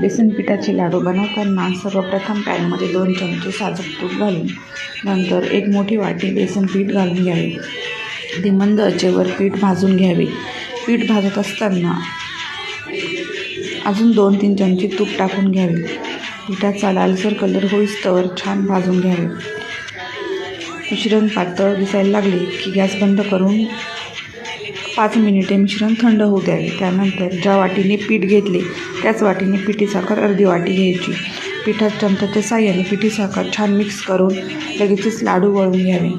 बेसन पिठाचे लाडू बनवताना सर्वप्रथम पॅनमध्ये 2 चमचे साजूक तूप घालून नंतर 1 मोठी वाटी बेसन पीठ घालून घ्यावे. ते मंद आचेवर पीठ भाजून घ्यावे. पीठ भाजत असताना अजून 2-3 चमचे तूप टाकून घ्यावे. पिठाचा लालसर कलर होईस्तोवर छान भाजून घ्यावे. मिश्रण पातळ दिसायला लागले की गॅस बंद करून 5 मिनिटे मिश्रण थंड होऊ द्यावे. त्यानंतर ज्या वाटीने पीठ घेतले त्याच वाटीने पिठी साखर अर्धी वाटी घ्यायची. पिठात चमच्याच्या साहाय्याने पिठी साखर छान मिक्स करून लगेचच लाडू वळून घ्यावे.